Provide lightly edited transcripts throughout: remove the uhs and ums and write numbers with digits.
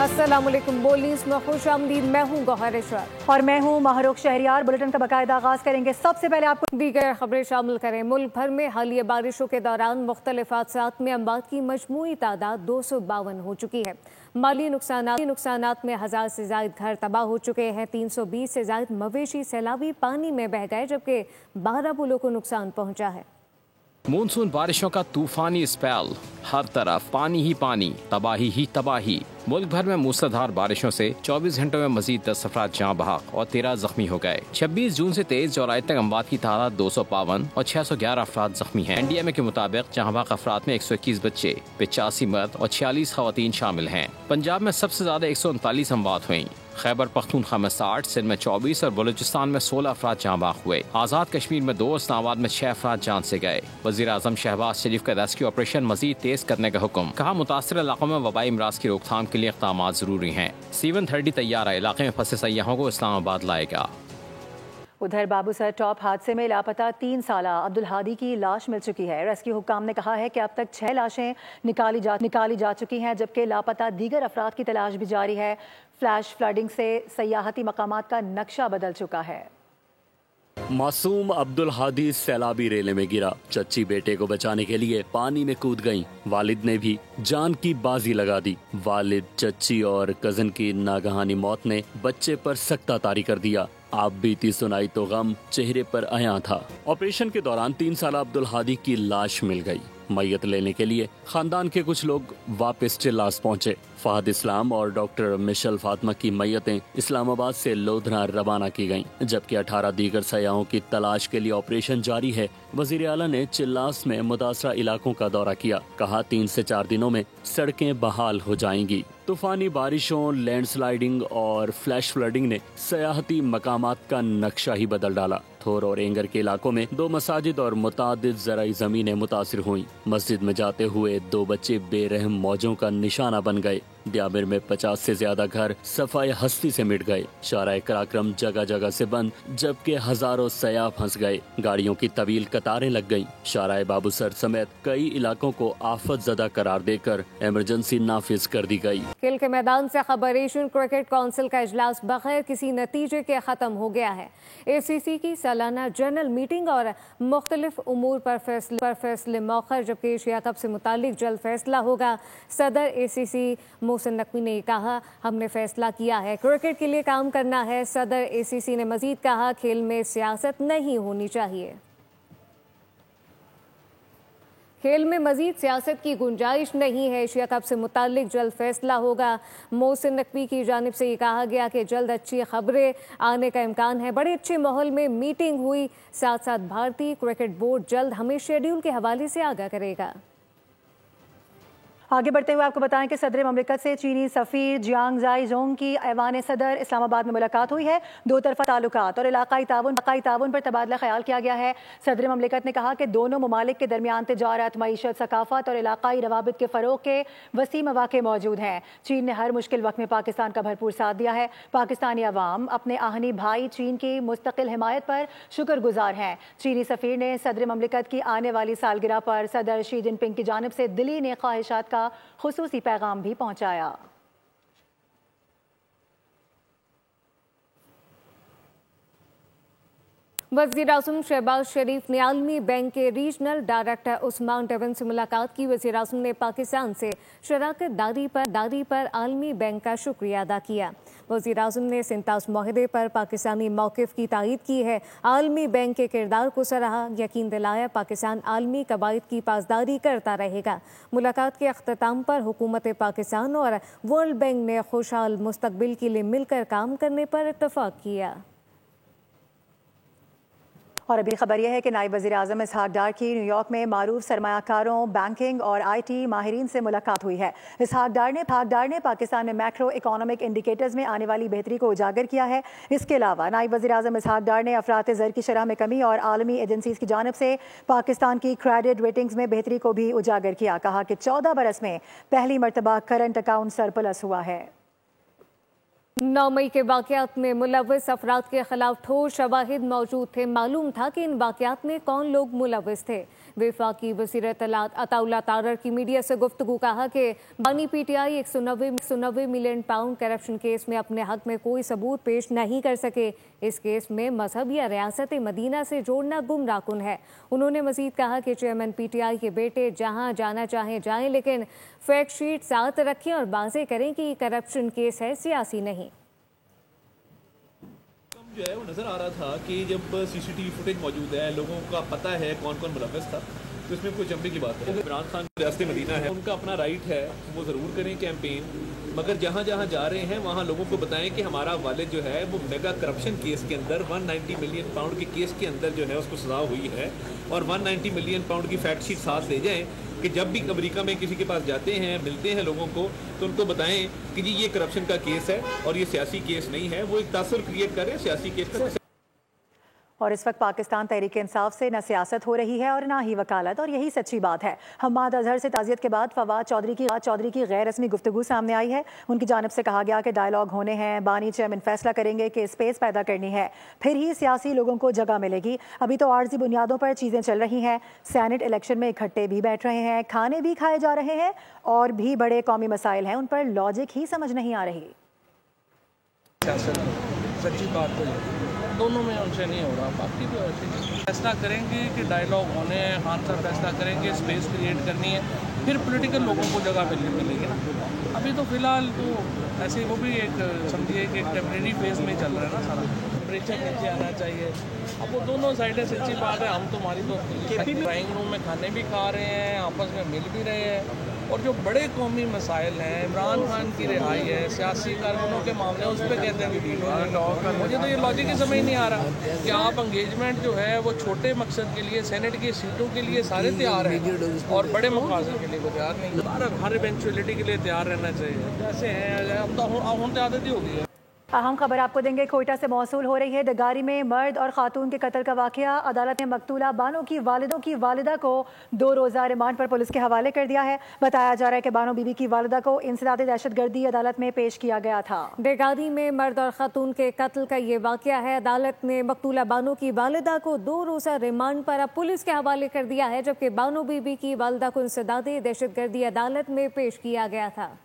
अस्सलाम वालेकुम। बोलीस में खुश आमदीद। मैं हूँ गौहर इशरत और मैं हूँ माहरुख शहरियार। बुलेटिन का बाकायदा आगाज करेंगे। सबसे पहले आपको दीगर खबरें शामिल करें। मुल्क भर में हालिया बारिशों के दौरान मुख्तलिफ हादसात में अमवात की मजमूई तादाद 252 हो चुकी है। माली नुकसानात में 1000 से ज्यादा घर तबाह हो चुके हैं। 320 से ज्यादा मवेशी सैलाबी पानी में बह गए, जबकि 12 पुलों को नुकसान पहुंचा है। मानसून बारिशों का तूफानी स्पेल, हर तरफ पानी ही पानी, तबाही ही तबाही। मुल्क भर में मूसलाधार बारिशों से 24 घंटों में मजीद 10 अफराद जाँ बहक और 13 जख्मी हो गए। 26 जून से 23 जुलाई तक अमवात की तादाद 252 और 611 अफराद जख्मी हैं। एनडीएमए के मुताबिक जाँ बहक अफराद में 121 बच्चे, 85 मर्द और 46 खवातीन शामिल हैं। पंजाब में सबसे ज्यादा 139 अमवात हुई। खैबर पख्तूनख्वा में 60, सिंध में 24 और बलूचिस्तान में 16 अफराद जाँ बहक हुए। आज़ाद कश्मीर में 2, इस्लामाबाद में 6 अफराद जान से गए। वज़ीर आज़म शहबाज शरीफ का रेस्क्यू ऑपरेशन मजीद तेज करने का हुक्म। कहा, मुतासर इलाकों में वबाई अमराज की रोकथाम के लिए इक़दाम जरूरी हैं। C-130 तैयारा इलाके में फंसे सयाहों को इस्लामाबाद लाएगा। उधर बाबूसर टॉप हादसे में लापता 3 साला अब्दुल हादी की लाश मिल चुकी है। रेस्क्यू हुक्काम ने कहा है कि अब तक 6 लाशें निकाली जा चुकी हैं, जबकि लापता दीगर अफराद की तलाश भी जारी है। फ्लैश फ्लडिंग से सयाहती मकामात का नक्शा बदल चुका है। मासूम अब्दुल हादी सैलाबी रेले में गिरा। चच्ची बेटे को बचाने के लिए पानी में कूद गईं। वालिद ने भी जान की बाजी लगा दी। वालिद, चच्ची और कजन की नागहानी मौत ने बच्चे पर सख्ता तारी कर दिया। आप बीती सुनाई तो गम चेहरे पर अयां था। ऑपरेशन के दौरान 3 साला अब्दुल हादी की लाश मिल गई। मैयत लेने के लिए खानदान के कुछ लोग वापस चिल्लास पहुंचे। फहद इस्लाम और डॉक्टर मिशल फातिमा की मैयतें इस्लामाबाद से लोधरा रवाना की गईं, जबकि 18 दीगर सयाहों की तलाश के लिए ऑपरेशन जारी है। वजीर आला ने चिल्लास में मुतासरा इलाकों का दौरा किया। कहा, 3 से 4 दिनों में सड़कें बहाल हो जाएंगी। तूफानी बारिशों, लैंडस्लाइडिंग और फ्लैश फ्लडिंग ने सयाहती मकामात का नक्शा ही बदल डाला। थोर और एंगर के इलाकों में 2 मसाजिद और मुतादिद ज़राई ज़मीनें मुतासिर हुई। मस्जिद में जाते हुए 2 बच्चे बेरहम मौजों का निशाना बन गए। दियामिर में 50 से ज्यादा घर सफाई हस्ती से मिट गए। शाराए कराक्रम जगह जगह से बंद, जबकि हजारों सयाह फंस गए। गाड़ियों की तवील कतारें लग गईं। शाराए बाबूसर समेत कई इलाकों को आफत ज़दा करार देकर इमरजेंसी नाफिज कर दी गई। खेल के मैदान से खबर। एशियन क्रिकेट काउंसिल का इजलास बगैर किसी नतीजे के खत्म हो गया है। ACC की सालाना जनरल मीटिंग और मुख्तलिफ उमूर पर फैसले मौखर, जबकि एशिया कप से मुतालिक जल्द फैसला होगा। सदर ACC मोहसिन नकवी ने कहा, हमने फैसला किया है, क्रिकेट के लिए काम करना है। सदर ACC ने मजीद कहा, खेल में सियासत नहीं होनी चाहिए। खेल में मजीद सियासत की गुंजाइश नहीं है। एशिया कप से मुतालिक जल्द फैसला होगा। मोहसिन नकवी की जानिब से ये कहा गया कि जल्द अच्छी खबरें आने का इम्कान है। बड़े अच्छे माहौल में मीटिंग हुई। साथ साथ भारतीय क्रिकेट बोर्ड जल्द हमें शेड्यूल के हवाले से आगाह करेगा। आगे बढ़ते हुए आपको बताएं कि सदर ममलिकत से चीनी सफ़ीर जियांग जाई जोंग की ऐवान सदर इस्लामाबाद में मुलाकात हुई है। 2 तरफा ताल्लुकात और इलाकाई ताउन पर तबादला ख्याल किया गया है। सदर ममलिकत ने कहा कि दोनों ममालिक के दरमियान तिजारत, मईशत, सकाफत और इलाकाई रवाबित के फ़रोग के वसी मौक़े मौजूद हैं। चीन ने हर मुश्किल वक्त में पाकिस्तान का भरपूर साथ दिया है। पाकिस्तानी अवाम अपने आहनी भाई चीन की मुस्तकिल हिमायत पर शुक्रगुजार हैं। चीनी सफ़ीर ने सदर ममलिकत की आने वाली सालगिरह पर सदर शी जिनपिंग की जानिब से दिली ने ख्वाहिशात का खुसूसी पैगाम भी पहुंचाया। वज़ीर आज़म शहबाज शरीफ ने आलमी बैंक के रीजनल डायरेक्टर उस्मान डेवन से मुलाकात की। वज़ीर आज़म ने पाकिस्तान से शराकत दारी पर आलमी बैंक का शुक्रिया अदा किया। वज़ीर आज़म ने सिंतास मुआहदे पर पाकिस्तानी मौक़िफ़ की तायीद की है। आलमी बैंक के किरदार को सराहा, यकीन दिलाया पाकिस्तान आलमी कवायद की पासदारी करता रहेगा। मुलाकात के अख्ताम पर हुकूमत पाकिस्तान और वर्ल्ड बैंक ने खुशहाल मुस्तकबिल के लिए मिलकर काम करने पर इत्तफ़ाक़ किया। और अभी खबर यह है कि नायब वज़ीर आज़म इसहाक डार की न्यूयॉर्क में मारूफ सरमायाकारों, बैंकिंग और IT माहिरीन से मुलाकात हुई है। इसहाक डार ने पाकिस्तान में मैक्रो इकोनॉमिक इंडिकेटर्स में आने वाली बेहतरी को उजागर किया है। इसके अलावा नायब वज़ीर आज़म इसहाक डार ने अफरात ज़र की शरह में कमी और आलमी एजेंसीज़ की जानिब से पाकिस्तान की क्रेडिट रेटिंग्स में बेहतरी को भी उजागर किया। कहा कि 14 बरस में पहली मरतबा करंट अकाउंट सरप्लस हुआ है। 9 मई के वाक़यात में मुलव्वस अफराद के खिलाफ ठोस शवाहिद मौजूद थे। मालूम था कि इन वाक़यात में कौन लोग मुलव्वस थे। वफाकी वज़ीर इत्तलात अताउल्लाह तारर की मीडिया से गुफ्तगू कहा कि बानी PTI 190 million pound corruption case में अपने हक में कोई सबूत पेश नहीं कर सके। इस केस में मजहब या रियासत मदीना से जोड़ना गुमराहकुन है। उन्होंने मजीद कहा कि चेयरमैन PTI के बेटे जहां जाना चाहें जाएं, लेकिन फैक्ट शीट साथ रखें और वाज़ेह करें कि ये करप्शन केस है, सियासी नहीं। जो है वो नज़र आ रहा था कि जब CCTV फुटेज मौजूद है, लोगों का पता है कौन कौन मुलव्वस था, तो इसमें कोई चंपे की बात है। इमरान खान रियासत मदीना है, उनका अपना राइट है, वो ज़रूर करें कैंपेन, मगर जहाँ जहाँ जा रहे हैं वहाँ लोगों को बताएं कि हमारा वालिद जो है वो मेगा करप्शन केस के अंदर 190 मिलियन पाउंड के केस के अंदर जो है उसको सजा हुई है, और 190 मिलियन पाउंड की फैक्ट शीट साथ ले जाएं कि जब भी अमेरिका में किसी के पास जाते हैं, मिलते हैं लोगों को, तो उनको बताएं कि जी ये करप्शन का केस है और ये सियासी केस नहीं है। वो एक तासुर क्रिएट कर रहे हैं सियासी केस का। और इस वक्त पाकिस्तान तहरीक इंसाफ से न सियासत हो रही है और ना ही वकालत, और यही सच्ची बात है। हम्माद अजहर से ताज़ियत के बाद फवाद चौधरी की गैर रस्मी गुफ्तगू सामने आई है। उनकी जानिब से कहा गया कि डायलॉग होने हैं, बानी चेयरमैन फैसला करेंगे कि स्पेस पैदा करनी है, फिर ही सियासी लोगों को जगह मिलेगी। अभी तो आर्जी बुनियादों पर चीज़ें चल रही हैं। सैनेट इलेक्शन में इकट्ठे भी बैठ रहे हैं, खाने भी खाए जा रहे हैं, और भी बड़े कौमी मसाइल हैं, उन पर लॉजिक ही समझ नहीं आ रही। सच्ची बात तो दोनों में उनसे नहीं हो रहा, बाकी तो ऐसे फैसला करेंगे कि डायलॉग होने हैं, खान साहब फैसला करेंगे स्पेस क्रिएट करनी है, फिर पॉलिटिकल लोगों को जगह मिलेगी ना। अभी तो फिलहाल तो ऐसे वो भी एक समझिए कि एक टेम्परेरी फेज में चल रहा है ना सारा, टेम्परेचर नीचे आना चाहिए। अब वो दोनों साइडें सच्ची बात है, हम तुम्हारी तो ड्राइंग रूम में खाने भी खा रहे हैं, आपस में मिल भी रहे हैं, और जो बड़े कौमी मसाइल हैं, इमरान खान की रिहाई है, सियासी कारकुनों के मामले, उस पर कहते हैं कि डील होगा। मुझे तो ये लॉजिक ही समझ नहीं आ रहा कि आप एंगेजमेंट जो है वो छोटे मकसद के लिए, सेनेट की सीटों के लिए सारे तैयार हैं और बड़े मकासद के लिए वो तैयार नहीं। हर इवेंचुअलिटी के लिए तैयार रहना चाहिए। जैसे हैं अब तो आदत ही हो गई है। अहम खबर आपको देंगे, कोयटा से मौसूल हो रही है। दगारी में मर्द और खातून के कत्ल का वाकया। अदालत ने मकतूला बानो की वालिदा को 2 रोज़ा रिमांड पर पुलिस के हवाले कर दिया है। बताया जा रहा है कि बानो बीबी की वालिदा को इंसदाद दहशतगर्दी अदालत में पेश किया गया था। दगारी में मर्द और खातून के कत्ल का ये वाकया है। अदालत ने मकतूला बानो की वालिदा को 2 रोज़ा रिमांड पर अब पुलिस के हवाले कर दिया है, जबकि बानो बीबी की वालिदा को इंसदाद दहशतगर्दी अदालत में पेश किया गया था।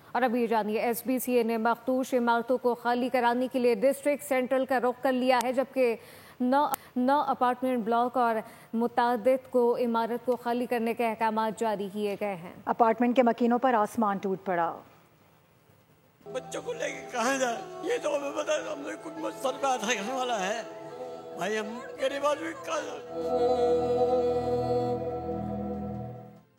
और अभी जानिए, SBCA ने मखदूश इमारतों को खाली कराने के लिए डिस्ट्रिक्ट सेंट्रल का रुख कर लिया है, जबकि 9 अपार्टमेंट ब्लॉक और मुतादिद को इमारत को खाली करने के अहकाम जारी किए गए हैं। अपार्टमेंट के मकीनों पर आसमान टूट पड़ा। बच्चों को लेके कहाँ जाए, ये तो हमें पता है, हमने कुछ सर पे हाथ रखने वाला है भाई, हम गरीब आदमी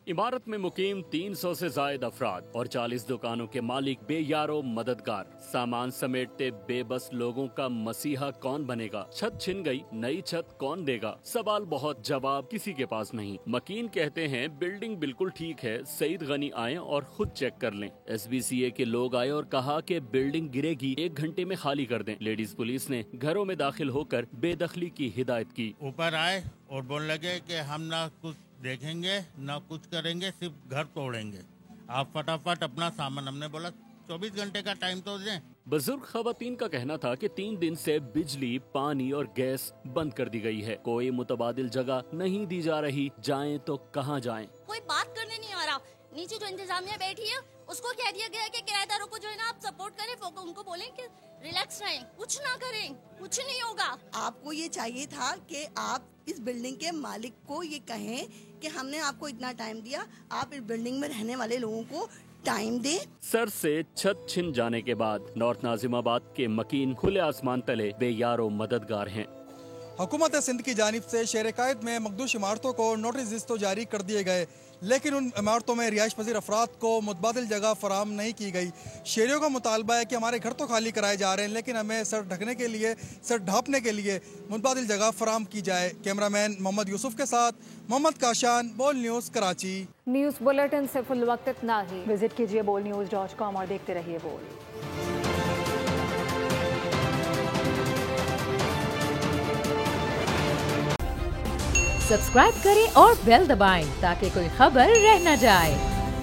इमारत में मुकीम 300 से जायद अफराद और 40 दुकानों के मालिक बेयारो मददगार। सामान समेटते बेबस लोगों का मसीहा कौन बनेगा? छत छिन गई, नई छत कौन देगा? सवाल बहुत, जवाब किसी के पास नहीं। मकीन कहते हैं बिल्डिंग बिल्कुल ठीक है, सईद गनी आए और खुद चेक कर लें। SBCA के लोग आए और कहा कि बिल्डिंग गिरेगी, 1 घंटे में खाली कर दें। लेडीज पुलिस ने घरों में दाखिल होकर बेदखली की हिदायत की। ऊपर आए और बोलने लगे कि हम ना कुछ देखेंगे ना कुछ करेंगे, सिर्फ घर तोड़ेंगे, आप फटाफट अपना सामान। हमने बोला 24 घंटे का टाइम तो दें। बुजुर्ग खवातीन का कहना था कि 3 दिन से बिजली, पानी और गैस बंद कर दी गई है। कोई मुतबादिल जगह नहीं दी जा रही, जाएं तो कहां जाएं? कोई बात करने नहीं आ रहा। नीचे जो इंतजामिया बैठी है उसको कह दिया गया कि किराएदारों को जो है ना आप सपोर्ट करें, उनको बोलें कि रिलैक्स रहें, कुछ ना करें, कुछ नहीं होगा। आपको ये चाहिए था कि आप इस बिल्डिंग के मालिक को ये कहें कि हमने आपको इतना टाइम दिया, आप इस बिल्डिंग में रहने वाले लोगों को टाइम दें। सर से छत छिन जाने के बाद नॉर्थ नाजिमाबाद के मकीन खुले आसमान तले बेयारो मददगार हैं। हुकूमत सिंध की जानिब से शहर कायद में मखदूश इमारतों को नोटिस तो जारी कर दिए गए, लेकिन उन इमारतों में रिहाइश पजीर अफराद को मुतबादिल जगह फराहम नहीं की गई। शहरियों का मुतालबा है कि हमारे घर तो खाली कराए जा रहे हैं, लेकिन हमें सर ढकने के लिए, सर ढांपने के लिए मुतबादिल जगह फराहम की जाए। कैमरामैन मोहम्मद यूसुफ के साथ मोहम्मद काशान, बोल न्यूज़ कराची। न्यूज़ बुलेटिन से फुल वक्त इतना ही। विजिट कीजिए bolnews.com और देखते रहिए बोल। सब्सक्राइब करें और बेल दबाएं ताकि कोई खबर रह न जाए।